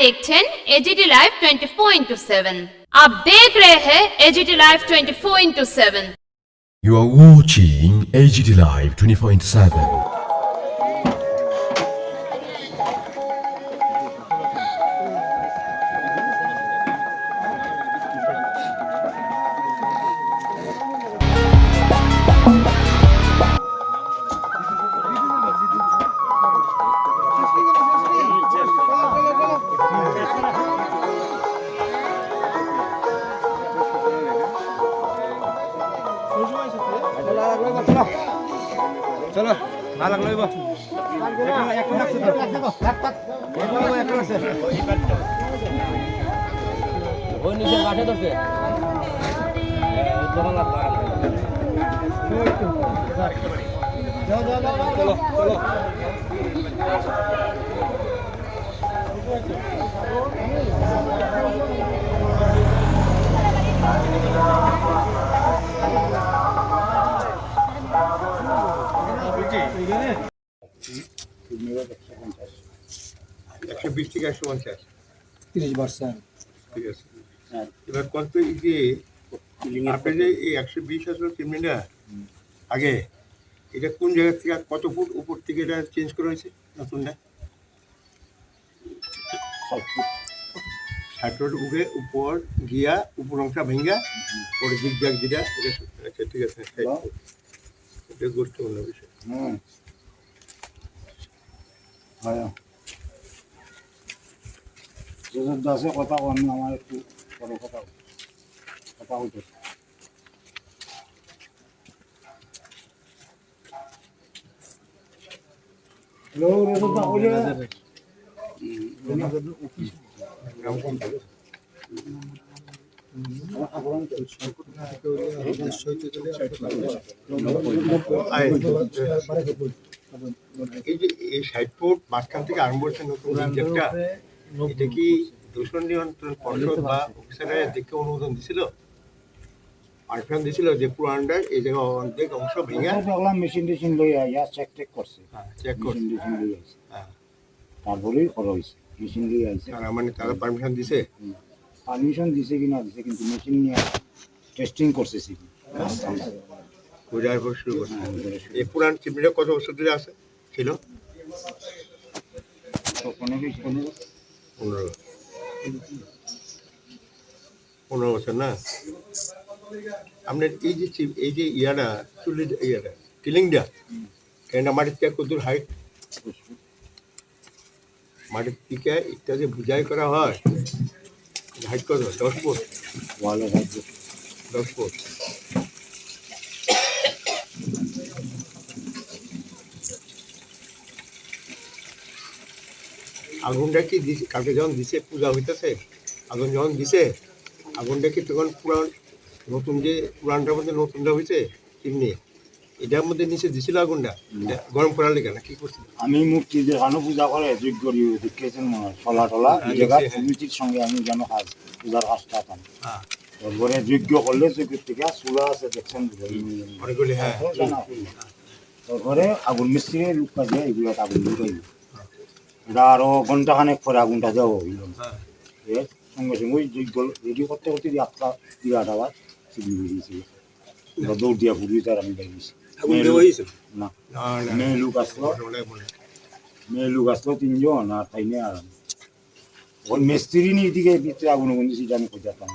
देखছেন AGT live 24/7। आप देख रहे हैं AGT live 24/7। You are watching AGT Live 24/7. চলো না লাগলো এবার এখন লাগছে তো এখন লাগছে ওই নিচে কাছে ধরছে চলো চলো একশো 20 থেকে 150 30%। ঠিক আছে। এবার কত এই যে আপনি যে এই 120 আসলে চিমনিটা আগে এটা কোন জায়গা থেকে কত ফুট উপর থেকে এটা চেঞ্জ করা হয়েছে নতুনটা 60 ফুট উঠে উপর গিয়া উপর অংশটা ভেঙ্গা পরে জিগজাগ যেটা এটা আচ্ছা ঠিক আছে এটা গুরুত্বপূর্ণ বিষয়। দাসে কথা বলেন আমার একটু বড় কথা হতো হ্যালো রেজদা বলে এই যে এই 60 ফুট মাঝখান থেকে আরম্ভ হচ্ছে নতুন জিগজাগটা এটা কি দূষণ নিয়ন্ত্রণ পর্ষদ বা অফিসারের দেখে অনুমোদন দিছিল পারমিশন দিছিল যে পুরানটা এই জায়গা অর্ধেক অংশ ভেঙে মেশিন টেশিন লই আইয়া চেক করছে চেক করছে মেশিন লই আইছে তারপরেই করা হয়েছে মেশিন লই আইছে তারা মানে তারা পারমিশন দিছে পারমিশন দিছে কিনা দিছে কিন্তু মেশিন নিয়ে টেস্টিং করছে সিটি খোঁজার পর শুরু করছে এই পুরান চিমনিটা কত বছর ধরে আছে ছিল 15 বছর না আপনার এই যে ইয়াটা চুলের ইয়াটা কিলিংটা কেন মাটির থেকে কত হাইট মাটির থেকে এটা যে বুঝাই করা হয় হাইট কত 10 ফুট ওয়ালের হাইট 10 ফুট আগুনটা কি দিছে কালকে যখন দিছে পূজা হইতেছে আগুন যখন দিছে আগুনটা কি তখন পুরান নতুন যে পুরানটার মধ্যে নতুনটা হয়েছে চিমনি এটার মধ্যে নিচে দিছিল আগুনটা এটা গরম করার লেগে না কি করছে আমি মূর্তি যেখানে পূজা করে যোগ্য দেখেছেন মনে হয় টলা টলা এই জায়গা কমিটির সঙ্গে আমি যেন কাজ পূজার কাজটা পান তারপরে যোগ্য করলে যোগ্যের থেকে চুলা আছে দেখছেন অনেকগুলি হ্যাঁ তারপরে আগুন মিস্ত্রি লোক কাজে এগুলো আগুন ঢুকাইল ওরা আরো ঘন্টাখানেক পরে আগুনটা দেওয়া হইল সঙ্গে সঙ্গে ওই যোগ্য রেডি করতে করতে 8টা আবার সিগনি বেরিয়েছিল দৌড় দিয়া ঘুরিয়ে তার আমি বেরিয়েছি না মেয়ে লোক আসলো 3 জন আর তাই নিয়ে আর ওই মিস্ত্রি নিয়ে দিকে ভিতরে আগুন দিয়েছি আমি খোঁজাতাম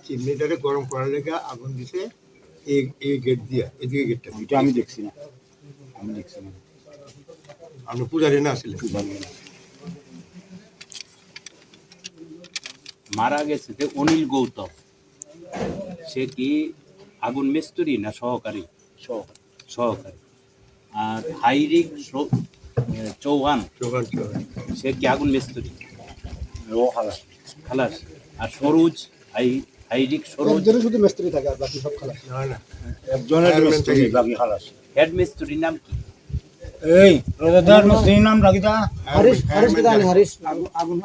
চিমনিটারে গরম করার লেগে আগুন দিছে এই গেট দিয়া এদিকে গেটটা ওইটা আমি দেখছি না আপনি পূজারি না আসলে মারা গেছে যে অনিল গৌতম সে কি আগুন মিস্ত্রি না সহকারী আর হাইরিক চৌহান সে কি আগুন মিস্ত্রি ও খালাস আর সরোজ হাইরিক সরোজ শুধু মিস্ত্রি থাকে আর বাকি সব খালাস না একজনের মিস্ত্রি বাকি খালাস হেড মিস্ত্রির নাম কি এই রোজাদার মিস্ত্রির নাম রাখিতা হারিস কিদানি হারিস আগুন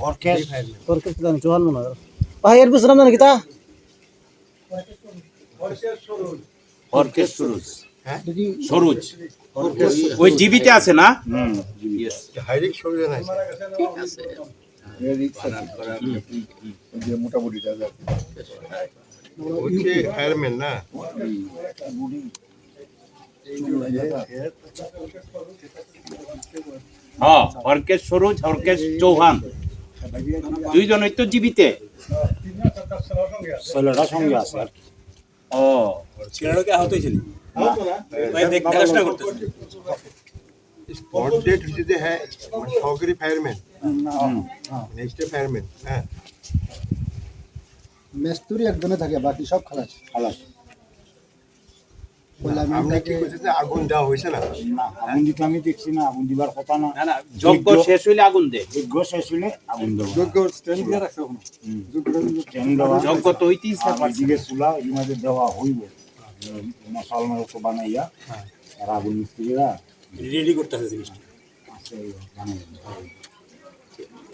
অর্কেশ কিদানি চোহান মনে হয় ভাই এর বিছরাম জানি কিতা অর্কেশ সরোজ সরোজ ওই জিবিতে আছে না? Yes. হাইরিক শরীরে নাই ঠিক আছে। হচ্ছে ফায়ারম্যান না হ্যাঁ, হরকেশ সরোজ, হরকেশ চৌহান, দুইজনই তো জীবিতে। ছেলেটা সঙ্গে আছে আর কি। ও স্পট ডেট হচ্ছে যে হ্যাঁ মানে সহকারী ফায়ারম্যান নেক্সট ফায়ারম্যান হ্যাঁ মেস্তুরি একজনে থাকে বাকি সব খালাস খালাস। আপনি কি বলছেন যে আগুন দেওয়া হয়েছে না না, আগুন দিতে আমি দেখছি না, আগুন দিবার কথা না। না না, যজ্ঞ শেষ হইলে আগুন দে। যজ্ঞ শেষ হলে আগুন দেবো। স্ট্যান্ড দিয়ে রাখছে ট্রেন দেওয়া, যজ্ঞ তো হইতেই আর এদিকে চুলা এর মধ্যে দেওয়া হইব মশাল মাংস বানাইয়া, আর আগুন মিস্ত্রিরা রেডি করতে হবে জিনিসটা। আছে বানাই।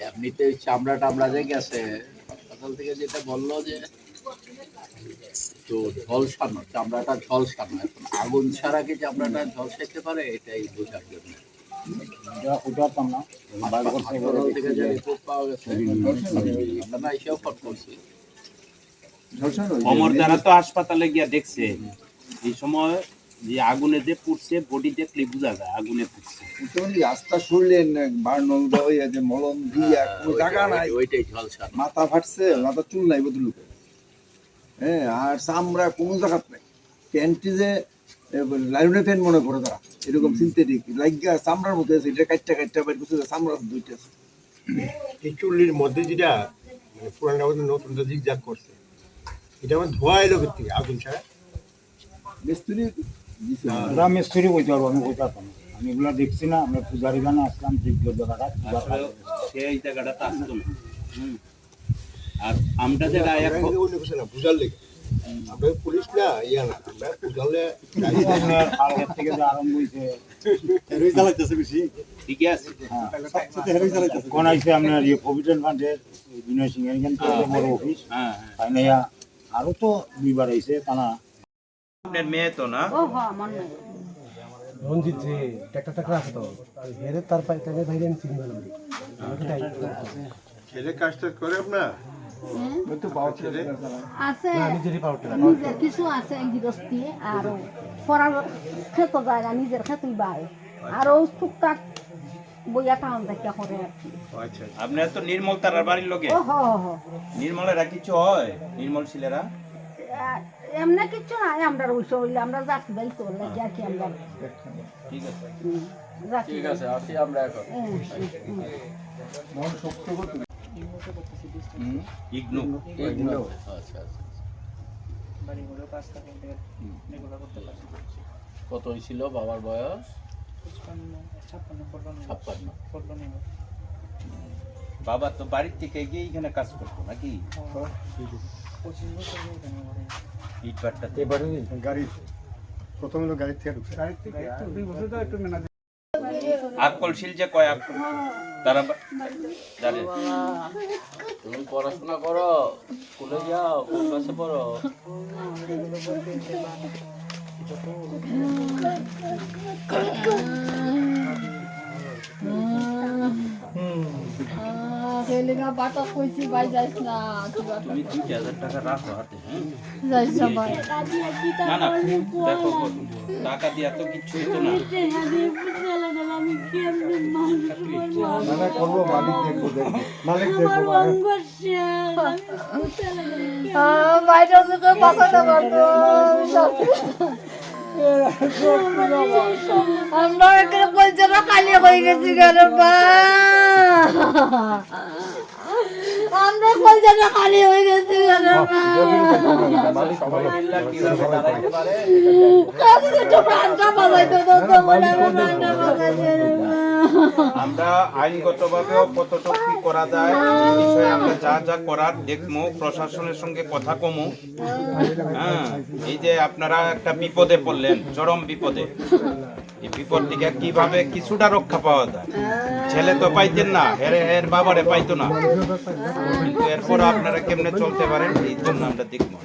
এমনিতে ওই চামড়া টামড়া যে গেছে সকাল থেকে যেটা বললো যে তো ঝলসানো, চামড়াটা ঝলসানো। এখন আগুন ছাড়া কি চামড়াটা ঝলসাইতে পারে এটাই বোঝার জন্য এটা উঠাতাম না, বার করতে হাসপাতাল থেকে যে রিপোর্ট পাওয়া গেছে আমরা না এসেও ফোন করছি। অমর দ্বারা তো হাসপাতালে গিয়া দেখছে এই সময় যে আগুনে যে পুড়ছে, বডি দেখলে বোঝা যায় আগুনে পুড়ছে। রাস্তা শুনলেন বার্নল হয়ে যে মলম দিয়া কোনো জায়গা নাই, ওইটাই ঝলসানো। মাথা ফাটছে, মাথা চুল নাই বদলুকে, হ্যাঁ, আর চামড়া কোনো জায়গা নাই। প্যান্টটি যে লাইনের প্যান্ট মনে করে তারা এরকম সিনথেটিক লাগিয়া চামড়ার মতো আছে, এটা কাটটা কাটটা বাইর করছে, চামড়া দুইটা আছে। এই চুল্লির মধ্যে যেটা মানে পুরানটা মধ্যে নতুনটা জিগজাগ করছে, এটা আমার ধোয়া এলো থেকে আগুন ছাড়া মিস্ত্রি দিছে। ওরা মিস্ত্রি কইতে পারবো, আমি কইতে পারতাম না। আমি এগুলা দেখছি না, আমরা পূজারি গানে আসলাম যোগ্য জায়গাটা আসলে সেই জায়গাটা আসতো না। আর আমরা যারা এখন অন্য কিছু না বুঝার লেগে আমরা পুলিশ না ইয়া না, আমরা বুঝালে আগের থেকে যে আরম্ভ হয়েছে ঠিকই আছে। কোন আইসে আপনার ইয়ে প্রভিডেন্ট ফান্ডের বিনয় সিং এর এখান থেকে বড় অফিস, হ্যাঁ তাই না? আরো তো দুইবার আইসে তারা। আপনার মেয়ে তো না? রঞ্জিত যে ট্রাক্টর টাক্টর আছে তো হেরে তার পাই তাকে ভাইরে আমি চিনি না ছেলে কাজটা করে আপনার আছে নিজেরই পাউডার নিজের কিছু আছে গৃহস্থী আর পড়ার ক্ষেত্র যায় না, নিজের ক্ষেত্রই বাড়ে আর ও টুকটাক বইয়া টাউন থেকে করে আর কি। আচ্ছা আপনার তো নির্মল তারার বাড়ির লোকে। ও হ হ নির্মলেরা কিছু হয়? নির্মল ছেলেরা এমনি কিছু নাই, আমরা ওই হইলে আমরা যাচ্ছি ভাই তো লাগে আর কি আমরা। ঠিক আছে, ঠিক আছে, আসি আমরা এখন। ইগনু আচ্ছা আচ্ছা। কত হয়েছিল বাবার বয়স? 56। বাবা তো বাড়ির থেকে গিয়ে এখানে কাজ করতো নাকি? ইট ভাটাতে গাড়ি প্রথম হলো গাড়ি থেকে ঢুকছে আকলশীল যে কয় আকল তারা জানে। তুমি পড়াশোনা করো, স্কুলে যাও, ওর কাছে পড়ো। রেলিগা বাটা কইছি ভাই যাইস না, তুমি 2000 টাকা রাখো হাতে। হ্যাঁ যাইস না ভাই। না না, দেখো টাকা দিয়া তো কিচ্ছু হতো না। করবো মালিক দেখবো, মালিক দেখবো। বাইরে থেকে বাঁচাতে পারতো আমরা এখানে কলচারা খালি হয়ে গেছি কেন বা আমরা কলচারা খালি হয়ে গেছি কেন আমরা আইনগতভাবেও কতটুকু কি করা যায় এই বিষয়ে আমরা যা যা করার দেখবো, প্রশাসনের সঙ্গে কথা কমু। হ্যাঁ, এই যে আপনারা একটা বিপদে পড়লেন, চরম বিপদে, এই বিপদ থেকে কিভাবে কিছুটা রক্ষা পাওয়া যায়। ছেলে তো পাইতেন না, এর বাবারে পাইতো না, কিন্তু এরপর আপনারা কেমনে চলতে পারেন এই জন্য আমরা দেখবো।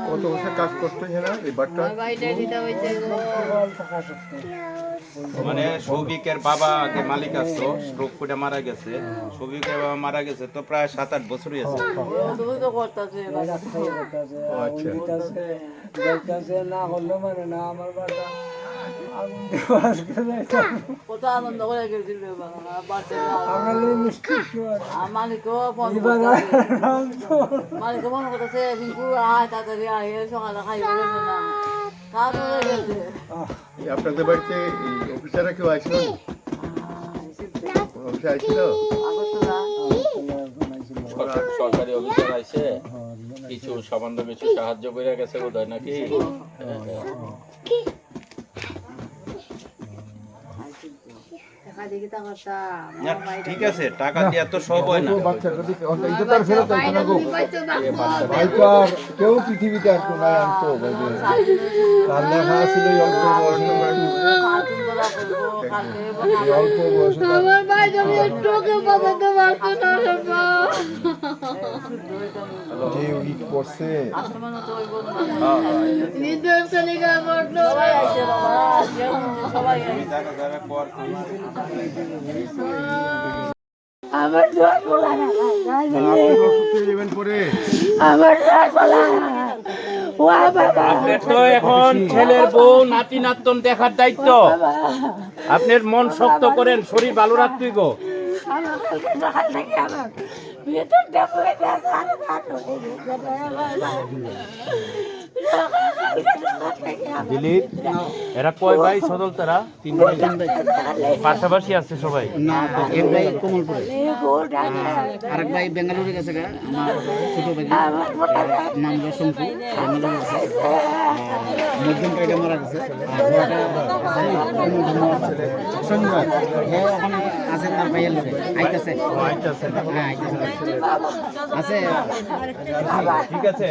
কত অবস্থায় কাজ করতে না এই বারটা মানে সৌভিকের বাবা আগে মালিক আসতো, স্ট্রোক করে মারা গেছে। সৌভিকের বাবা মারা গেছে তো প্রায় 7-8 বছরই আছে। কত আনন্দ করে গেছিল মালিকও মনে করতেছে রিঙ্কু আয় তাড়াতাড়ি আয় সকালে খাইব না তারপরে গেছে। আপনাদের বাড়িতে অফিসাররা কেউ আসছিল? অফিসার আসছিল? সরকারি অফিসার আইছে, কিছু সামান্য কিছু সাহায্য করে গেছে বোধহয় নাকি। ঠিক আছে, টাকা দিয়ে তো সব হয় না। কেউ পৃথিবীতে আর কোনো আনতো তার লেখা ছিল অল্প বয়সে অল্প বয়সে আমার ভাই আমি একটুকে বাঁচাতে পারতো না রে মা। যে উইক করছে নিজের ছেলেকে আমার সবাই আছে বাবা, সবাই আমার জয় বলা না আমার জয় বলা ও বাবা। আপনার তো এখন ছেলের বউ নাতি নাতন দেখার দায়িত্ব। আপনার মন শক্ত করেন, শরীর ভালো রাখতেই গো। আমার কালকে সকাল থেকে আমার ভেতরটা পুড়ে গেছে, আর ভাত হয়ে গেছে। দিলীপ, এরা কয় ভাই সদল তারা? 3 ভাই পাশাপাশি আছে সবাই? এক ভাই কমলপুরে, আরেক ভাই বেঙ্গালুরু গেছে, আমার ছোট ভাই নাম রসনপুর বেঙ্গালুরু গেছে, মধ্যম ভাইটা মারা গেছে, শনিবার হ্যাঁ ওখানে আছে তার ভাইয়ের লোকে আইতেছে হ্যাঁ আছে। ঠিক আছে,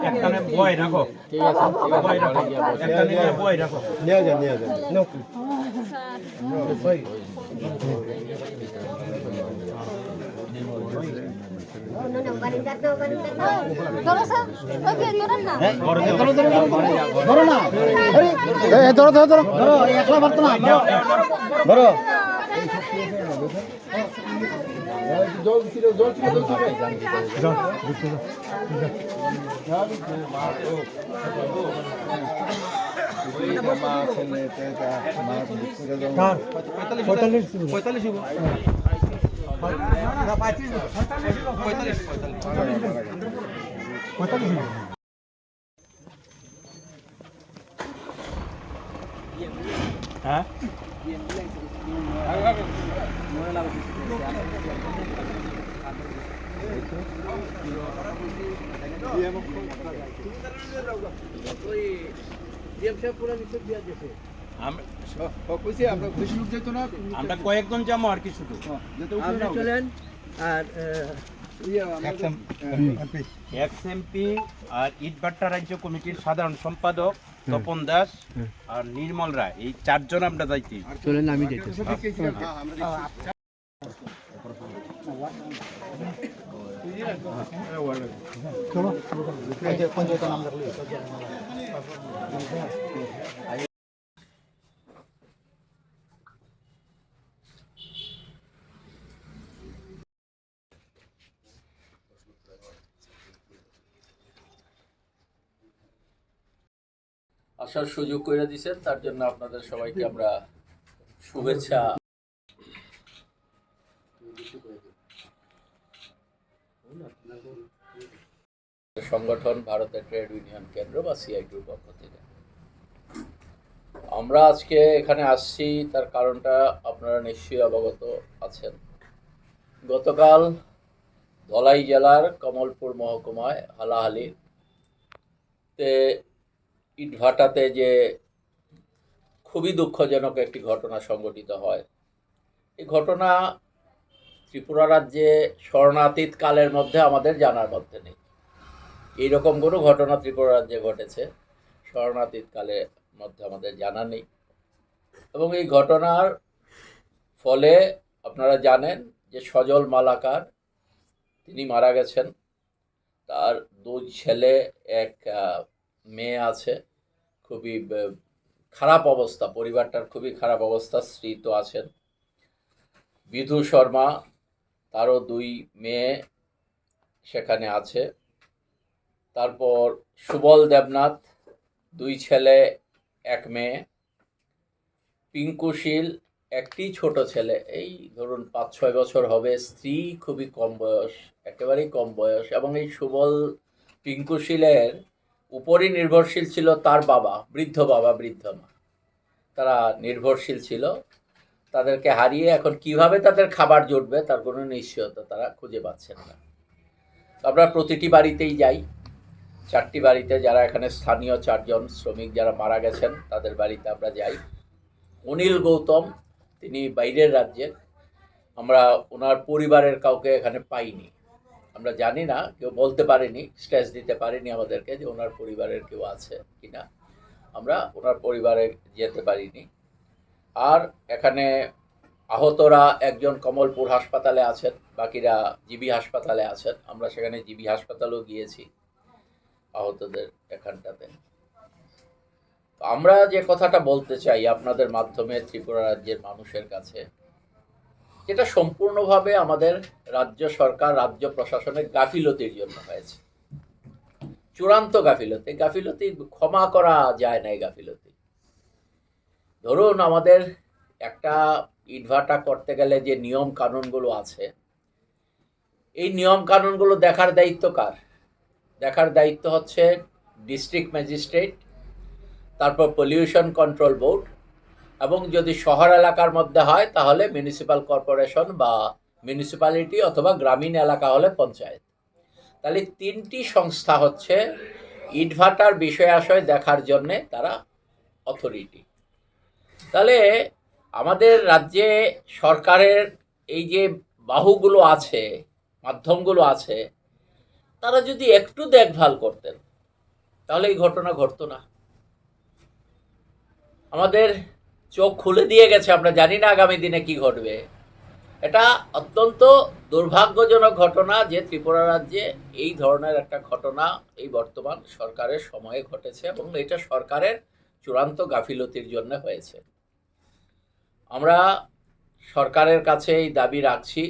একখানে বয় রাখো। ঠিক আছে, বয় রাখো, একখানে বয় রাখো। নিয়ে যান ধরো একলা পারতো না, ধরো জল ছিল হ্যাঁ আমরা কয়েকজন যাবো আর কি শুধু আর এক্সএমপি আর ইটভাটা রাজ্য কমিটির সাধারণ সম্পাদক তপন দাস আর নির্মল রায়, এই 4 জন আমরা যাইছি। চলেন আমি যেতে আসার সুযোগ করে দিয়েছেন, তার জন্য আপনাদের সবাইকে আমরা শুভেচ্ছা। সংগঠন ভারতের ট্রেড ইউনিয়ন কেন্দ্র বা সিআইটির পক্ষ থেকে আমরা আজকে এখানে আসছি, তার কারণটা আপনারা নিশ্চয়ই অবগত আছেন। গতকাল ধলাই জেলার কমলপুর মহকুমায় হালাহালিতে ইটভাটাতে যে খুবই দুঃখজনক একটি ঘটনা সংঘটিত হয়, এই ঘটনা ত্রিপুরা রাজ্যে স্মরণাতীত কালের মধ্যে আমাদের জানার মধ্যে নেই। এইরকম কোনো ঘটনা ত্রিপুরা রাজ্যে ঘটেছে স্মরণাতীত কালের মধ্যে আমাদের জানা নেই। এবং এই ঘটনার ফলে আপনারা জানেন যে সজল মালাকার তিনি মারা গেছেন। তার 2 ছেলে, 1 মেয়ে আছে। খুবই খারাপ অবস্থা, পরিবারটার খুবই খারাপ অবস্থা। স্ত্রী তো আছেন। বিধু শর্মা, তারও 2 মেয়ে সেখানে আছে। তারপর সুবল দেবনাথ, 2 ছেলে 1 মেয়ে। পিঙ্কুশীল, একটি ছোট ছেলে, এই ধরুন 5-6 বছর হবে। স্ত্রী খুবই কম বয়স, একেবারেই কম বয়স। এবং এই সুবল পিঙ্কুশীলের উপরই নির্ভরশীল ছিল তার বাবা, বৃদ্ধ মা। তারা নির্ভরশীল ছিল। তাদেরকে হারিয়ে এখন কিভাবে তাদের খাবার জুটবে তার কোনো নিশ্চয়তা তারা খুঁজে পাচ্ছেন না। আমরা প্রতিটি বাড়িতেই যাই, 4টি বাড়িতে, যারা এখানে স্থানীয় 4 জন শ্রমিক যারা মারা গেছেন তাদের বাড়িতে আমরা যাই। অনিল গৌতম, তিনি বাইরের রাজ্যের। আমরা ওনার পরিবারের কাউকে এখানে পাইনি। আমরা জানি না, কেউ বলতে পারেনি, স্ট্রেস দিতে পারেনি আমাদেরকে যে ওনার পরিবারের কেউ আছে কিনা। আমরা ওনার পরিবারে যেতে পারিনি। আর এখানে আহতরা একজন কমলপুর হাসপাতালে আছেন, বাকিরা জিবি হাসপাতালে আছেন। আমরা সেখানে জিবি হাসপাতালেও গিয়েছি আহতদের এখানটাতে। আমরা যে কথাটা বলতে চাই আপনাদের মাধ্যমে ত্রিপুরা রাজ্যের মানুষের কাছে, যেটা সম্পূর্ণভাবে আমাদের রাজ্য সরকার, রাজ্য প্রশাসনের গাফিলতির জন্য হয়েছে। চূড়ান্ত গাফিলতি ক্ষমা করা যায় না। এই গাফিলতি, ধরুন আমাদের একটা ইটভাটা করতে গেলে যে নিয়ম কানুনগুলো আছে, এই নিয়ম কানুনগুলো দেখার দায়িত্ব কার? দেখার দায়িত্ব হচ্ছে ডিস্ট্রিক্ট ম্যাজিস্ট্রেট, তারপর পলিউশন কন্ট্রোল বোর্ড, এবং যদি শহর এলাকার মধ্যে হয় তাহলে মিউনিসিপ্যাল কর্পোরেশন বা মিউনিসিপ্যালিটি, অথবা গ্রামীণ এলাকা হলে পঞ্চায়েত। তাহলে 3টি সংস্থা হচ্ছে ইটভাটার বিষয় আশয় দেখার জন্যে তারা অথরিটি। তাহলে আমাদের রাজ্যে সরকারের এই যে বাহুগুলো আছে, মাধ্যমগুলো আছে, তারা যদি একটু দেখভাল করতেন তাহলে এই ঘটনা ঘটতো না। আমাদের চোখ খুলে দিয়ে গেছে, আমরা জানি না আগামী দিনে কি ঘটবে। এটা অত্যন্ত দুর্ভাগ্যজনক ঘটনা যে ত্রিপুরা রাজ্যে এই ধরনের একটা ঘটনা এই বর্তমান সরকারের সময়ে ঘটেছে, এবং এটা সরকারের চূড়ান্ত গাফিলতির জন্য হয়েছে। আমরা সরকারের কাছে এই দাবি রাখছি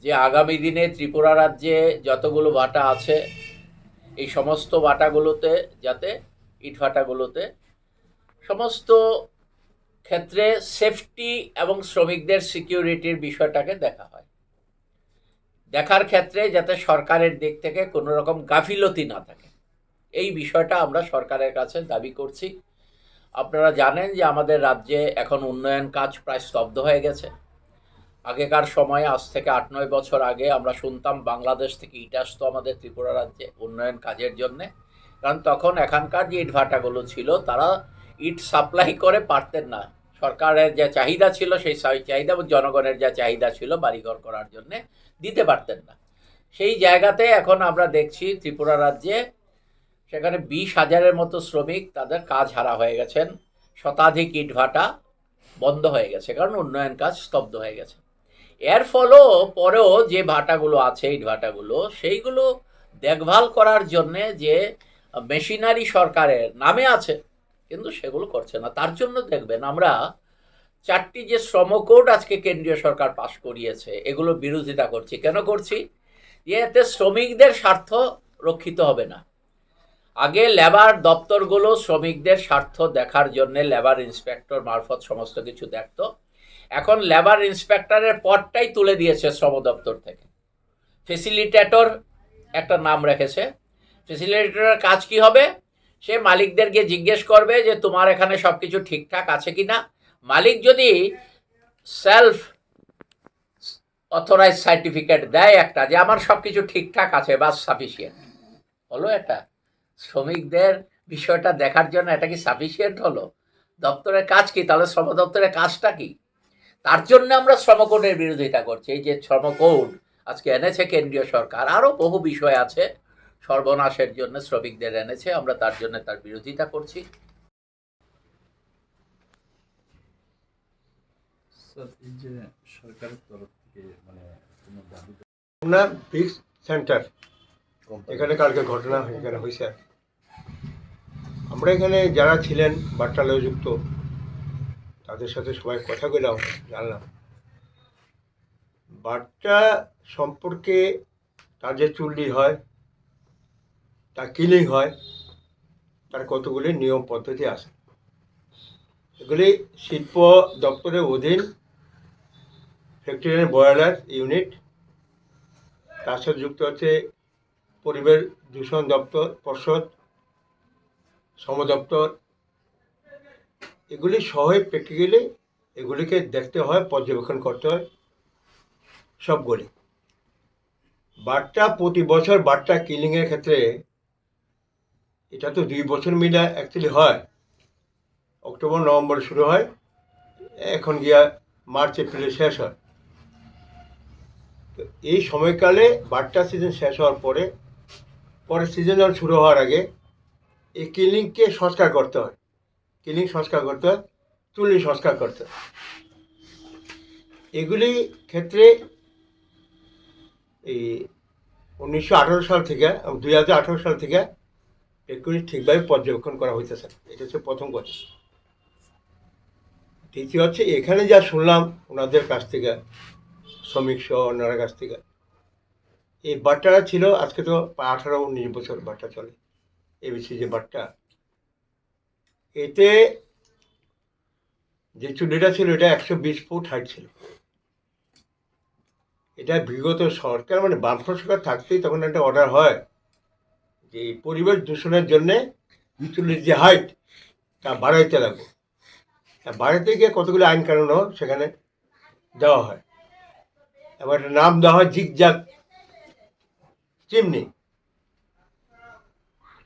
যে আগামী দিনে ত্রিপুরা রাজ্যে যতগুলো ভাটা আছে, এই সমস্ত ভাটাগুলোতে যাতে, ইটভাটাগুলোতে সমস্ত ক্ষেত্রে সেফটি এবং শ্রমিকদের সিকিউরিটির বিষয়টাকে দেখা হয়। দেখার ক্ষেত্রে যাতে সরকারের দিক থেকে কোনো রকম গাফিলতি না থাকে, এই বিষয়টা আমরা সরকারের কাছে দাবি করছি। আপনারা জানেন যে আমাদের রাজ্যে এখন উন্নয়ন কাজ প্রায় স্তব্ধ হয়ে গেছে। আগেকার সময়ে, আজ থেকে 8-9 বছর আগে আমরা শুনতাম বাংলাদেশ থেকে ইট আসতো আমাদের ত্রিপুরা রাজ্যে উন্নয়ন কাজের জন্যে, কারণ তখন এখানকার যে ইটভাটাগুলো ছিল তারা ইট সাপ্লাই করে পারতেন না। সরকারের যে চাহিদা ছিল সেই চাহিদা, এবং জনগণের যা চাহিদা ছিল বাড়িঘর করার জন্যে, দিতে পারতেন না। সেই জায়গাতে এখন আমরা দেখছি ত্রিপুরা রাজ্যে সেখানে 20,000-এর মতো শ্রমিক তাদের কাজ হারা হয়ে গেছেন। শতাধিক ইটভাটা বন্ধ হয়ে গেছে, কারণ উন্নয়ন কাজ স্তব্ধ হয়ে গেছে। এর পরেও যে ভাটাগুলো আছে, ইটভাটাগুলো, সেইগুলো দেখভাল করার জন্যে যে মেশিনারি সরকারের নামে আছে, কিন্তু সেগুলো করছে না। তার জন্য দেখবেন আমরা 4টি যে শ্রম কোড আজকে কেন্দ্রীয় সরকার পাশ করিয়েছে, এগুলো বিরোধিতা করছি। কেন করছি? যে এতে শ্রমিকদের স্বার্থ রক্ষিত হবে না। আগে লেবার দপ্তরগুলো শ্রমিকদের স্বার্থ দেখার জন্য লেবার ইন্সপেক্টর মারফত সমস্ত কিছু দেখত। এখন লেবার ইন্সপেক্টরের পদটাই তুলে দিয়েছে শ্রম দপ্তর থেকে। ফেসিলিটেটর একটা নাম রেখেছে। ফেসিলিটেটরের কাজ কি হবে? সে মালিকদেরকে জিজ্ঞেস করবে যে তোমার এখানে সব কিছু ঠিকঠাক আছে কি না। মালিক যদি সেলফ অথরাইজ সার্টিফিকেট দেয় একটা, যে আমার সব কিছু ঠিকঠাক আছে, বাস সাফিসিয়েন্ট হলো। এটা শ্রমিকদের বিষয়টা দেখার জন্য এটা কি সাফিসিয়েন্ট হলো? দপ্তরের কাজ কি? তাহলে শ্রম দপ্তরের কাজটা কি? তার জন্য আমরা শ্রমকোডের বিরোধিতা করছি। এই যে শ্রমকোড আজকে এনেছে কেন্দ্রীয় সরকার, আরও বহু বিষয় আছে সর্বনাশের জন্য শ্রমিকদের এনেছে, আমরা তার জন্য তার বিরোধিতা করছি। ফিক্স সেন্টার এখানে কালকে ঘটনা এখানে হয়েছে আর কি। আমরা এখানে যারা ছিলেন বাট্টালয়ে যুক্ত তাদের সাথে সবাই কথা বললাম, জানলাম বাট্টা সম্পর্কে তার যে চুল্লি হয়, তার কিলিং হয়, তার কতগুলি নিয়ম পদ্ধতি আছে। এগুলি শিল্প দপ্তরের অধীন ফ্যাক্টরি বয়লার ইউনিট, তার সাথে যুক্ত হচ্ছে পরিবেশ দূষণ দপ্তর, পর্ষদ, শ্রম দপ্তর। এগুলি সহই প্র্যাকটিক্যালি এগুলিকে দেখতে হয়, পর্যবেক্ষণ করতে হয় সবগুলি। বাট্টা প্রতি বছর বাট্টা কিলিংয়ের ক্ষেত্রে এটা তো 2 বছর মিলে অ্যাকচুয়ালি হয়, অক্টোবর নভেম্বর শুরু হয়, এখন গিয়া মার্চ এপ্রিলে শেষ হয়। তো এই সময়কালে বাট্টা সিজন শেষ হওয়ার পরে পরের সিজন যখন শুরু হওয়ার আগে এই কিলিংকে সংস্কার করতে হয়, কিলিং সংস্কার করতে হয়, চুল্লি সংস্কার করতে হয়। এগুলি ক্ষেত্রে এই 1918 সাল থেকে 2018 সাল থেকে এগুলি ঠিকভাবে পর্যবেক্ষণ করা হইতেছে। এটা হচ্ছে প্রথম কথা। দ্বিতীয় হচ্ছে এখানে যা শুনলাম ওনাদের কাছ থেকে, শ্রমিক সহ ওনার কাছ থেকে, এই বাট্টাটা ছিল আজকে তো 18-19 বছর বাট্টা চলে, এবিসি যে বাট্টা, এতে যে চুল্লিটা ছিল এটা 120 ফুট হাইট ছিল। এটা বিগত সরকার মানে বামফ্রন্ট সরকার থাকতেই তখন একটা অর্ডার হয় যে পরিবেশ দূষণের জন্যে চুল্লির যে হাইট তা বাড়াইতে লাগবে। বাড়াইতে গিয়ে কতগুলো আইন কানুনও সেখানে দেওয়া হয়। এবার একটা নাম দেওয়া হয় জিগজ্যাগ চিমনি।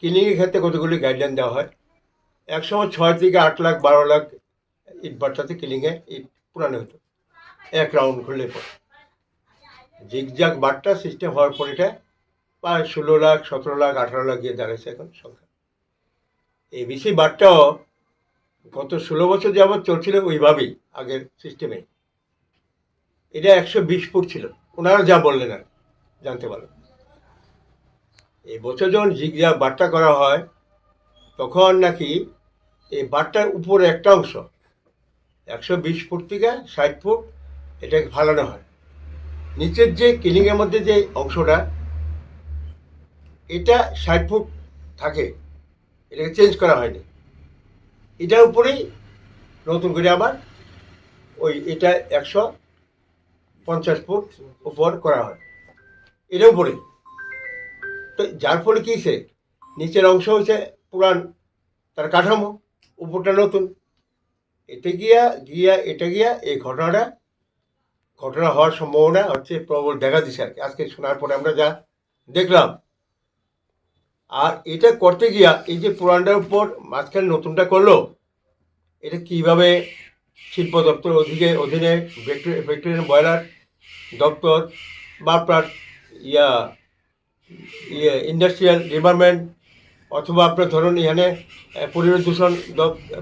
কিলিংয়ের ক্ষেত্রে কতগুলি গাইডলাইন দেওয়া হয়। একসময় 6 থেকে 8 লাখ 12 লাখ ইট বাট্টাতে কিলিংয়ে ইট পুরানো হতো এক রাউন্ড খুললে পর। জিগজ্যাগ বাট্টা সিস্টেম হওয়ার পর এটা প্রায় 16 লাখ 17 লাখ 18 লাখ গিয়ে দাঁড়াইছে এখন সংখ্যা। এবিসি বাট্টাও গত 16 বছর যাবৎ চলছিল ওইভাবেই আগের সিস্টেমে। এটা 120 ফুট ছিল, ওনারা যা বললেন আর জানতে পারলেন। এই বছর যখন জিগজ্যাগ বাট্টা করা হয় তখন নাকি এই বাট্টার উপরে একটা অংশ 120 ফুট থেকে 60 ফুট এটাকে ফালানো হয়। নিচের যে কিলিংয়ের মধ্যে যে অংশটা এটা 60 ফুট থাকে, এটাকে চেঞ্জ করা হয়নি। এটার উপরেই নতুন করে আবার ওই এটা 150 ফুট উপর করা হয়, এটার উপরে। তো যার ফলে কী সে নিচের অংশ হচ্ছে পুরান তার কাঠামো, উপরটা নতুন। এটা গিয়া এই ঘটনা হওয়ার সম্ভাবনা হচ্ছে প্রবল দেখা দিচ্ছে আর কি, আজকে শোনার পরে আমরা যা দেখলাম। আর এটা করতে গিয়া এই যে পুরানটার উপর মাঝখানে নতুনটা করলো, এটা কীভাবে শিল্প দপ্তর অধীনে ফ্যাক্টরি বয়লার দপ্তর বা আপনার ইন্ডাস্ট্রিয়াল ডিপার্টমেন্ট অথবা আপনার ধরুন এখানে পরিবেশ দূষণ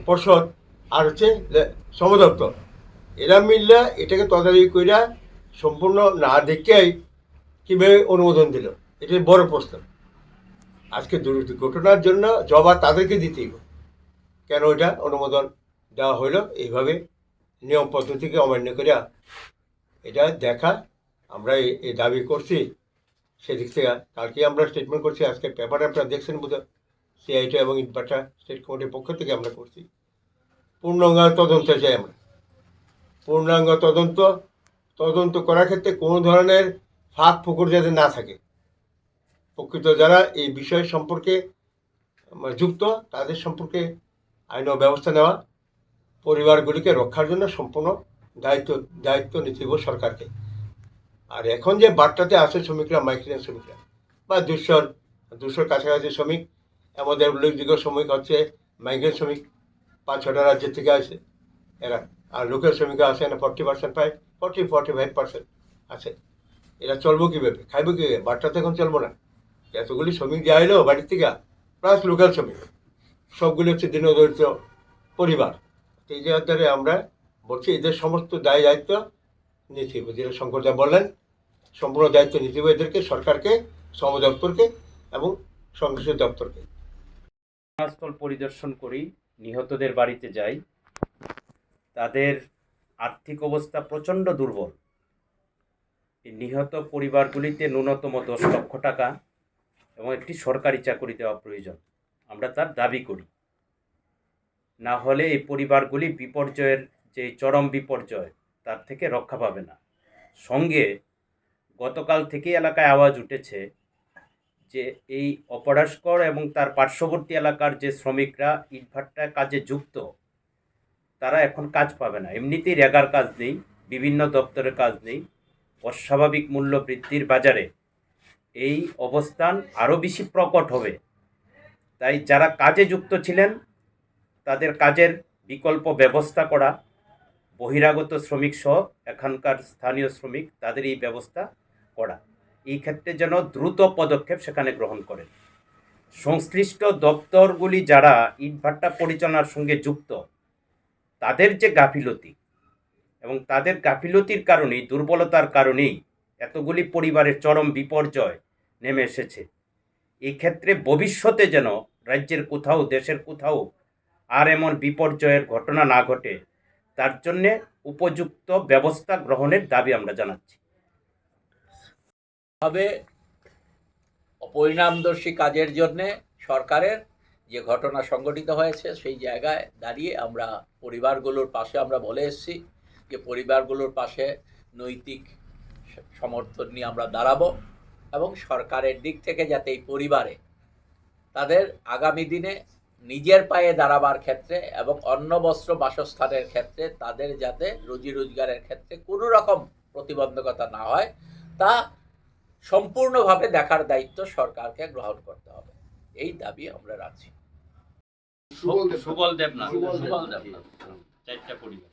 পর্ষদ আর হচ্ছে শ্রম দপ্তর, এরা মিললে এটাকে তদারকি কইরা সম্পূর্ণ না দেখেই কীভাবে অনুমোদন দিল, এটাই বড় প্রশ্ন। আজকে দুর্ঘটনার জন্য জবাব তাদেরকে দিতেই হবে, কেন এটা অনুমোদন দেওয়া হইলো এইভাবে নিয়ম পদ্ধতিকে অমান্য করিয়া। এটা দেখা আমরা এই দাবি করছি সেদিক থেকে। কালকে আমরা স্টেটমেন্ট করছি, আজকে পেপারে আপনারা দেখছেন বোধহয়, সিআইটি এবং ইটবাটা স্টেট কমিটির পক্ষ থেকে আমরা করছি। পূর্ণাঙ্গ তদন্ত চাই আমরা, পূর্ণাঙ্গ তদন্ত করার ক্ষেত্রে কোনো ধরনের ফাঁক ফুকুর যাতে না থাকে। প্রকৃত যারা এই বিষয় সম্পর্কে যুক্ত তাদের সম্পর্কে আইন ও ব্যবস্থা নেওয়া, পরিবারগুলিকে রক্ষার জন্য সম্পূর্ণ দায়িত্ব নিতে হবে সরকারকে। আর এখন যে বাট্টাতে আছে শ্রমিকরা, মাইগ্রেন্ট শ্রমিকরা বা 200 কাছাকাছি শ্রমিক, আমাদের উল্লেখযোগ্য শ্রমিক হচ্ছে মাইগ্রেন্ট শ্রমিক, 5-6টা রাজ্যের থেকে আসে এরা। আর লোকাল শ্রমিকরা আসে না 40% প্রায় 40-45% আছে। এরা চলবো কীভাবে, খাইবো কীভাবে? বাট্টাতে এখন চলবো না। এতগুলি শ্রমিক যা এলো বাড়ির থেকে, প্লাস লোকাল শ্রমিক, সবগুলি হচ্ছে দিনদরিদ্র পরিবার। এই জায়গায় আমরা বলছি এদের সমস্ত দায়িত্ব নিতে হবে, যেটা শঙ্কর দা বললেন, সম্পূর্ণ দায়িত্ব নিতে হবে এদেরকে, সরকারকে, শ্রম দপ্তরকে এবং সংশ্লিষ্ট দপ্তরকে। ঘটনাস্থল পরিদর্শন করি, নিহতদের বাড়িতে যাই। তাদের আর্থিক অবস্থা প্রচণ্ড দুর্বল। এই নিহত পরিবারগুলিতে ন্যূনতম 10 লক্ষ টাকা এবং একটি সরকারি চাকরি দেওয়া প্রয়োজন, আমরা তার দাবি করি। না হলে এই পরিবারগুলি বিপর্যয়ের যে চরম বিপর্যয় তার থেকে রক্ষা পাবে না। সঙ্গে গতকাল থেকে এলাকায় আওয়াজ উঠেছে যে এই অপরাশকর এবং তার পার্শ্ববর্তী এলাকার যে শ্রমিকরা ইটভাটার কাজে যুক্ত, তারা এখন কাজ পাবে না। এমনিতেই রেগার কাজ নেই, বিভিন্ন দপ্তরের কাজ নেই। অস্বাভাবিক মূল্য বৃদ্ধির বাজারে এই অবস্থান আরও বেশি প্রকট হবে। তাই যারা কাজে যুক্ত ছিলেন তাদের কাজের বিকল্প ব্যবস্থা করা, বহিরাগত শ্রমিক সহ এখানকার স্থানীয় শ্রমিক তাদের এই ব্যবস্থা করা, এই ক্ষেত্রে যেন দ্রুত পদক্ষেপ সেখানে গ্রহণ করেন। সংশ্লিষ্ট দপ্তরগুলি যারা ইটভাটা পরিচালনার সঙ্গে যুক্ত, তাদের যে গাফিলতি এবং তাদের গাফিলতির কারণেই, দুর্বলতার কারণেই এতগুলি পরিবারের চরম বিপর্যয় নেমে এসেছে। এই ক্ষেত্রে ভবিষ্যতে যেন রাজ্যের কোথাও, দেশের কোথাও আর এমন বিপর্যয়ের ঘটনা না ঘটে, তার জন্যে উপযুক্ত ব্যবস্থা গ্রহণের দাবি আমরা জানাচ্ছি। ভাবে পরিণামদর্শী কাজের জন্যে সরকারের যে ঘটনা সংঘটিত হয়েছে সেই জায়গায় দাঁড়িয়ে আমরা পরিবারগুলোর পাশে আমরা বলে এসেছি যে পরিবারগুলোর পাশে নৈতিক সমর্থন নিয়ে আমরা দাঁড়াবো এবং সরকারের দিক থেকে যাতে এই পরিবারে তাদের আগামী দিনে নিজের পায়ে দাঁড়াবার ক্ষেত্রে এবং অন্ন বস্ত্র বাসস্থানের ক্ষেত্রে তাদের যাতে রুজি রোজগারের ক্ষেত্রে কোনো রকম প্রতিবন্ধকতা না হয় তা সম্পূর্ণভাবে দেখার দায়িত্ব সরকারকে গ্রহণ করতে হবে, এই দাবি আমরা রাখছি। সুবল দেবনাথ 4টা পরিবার।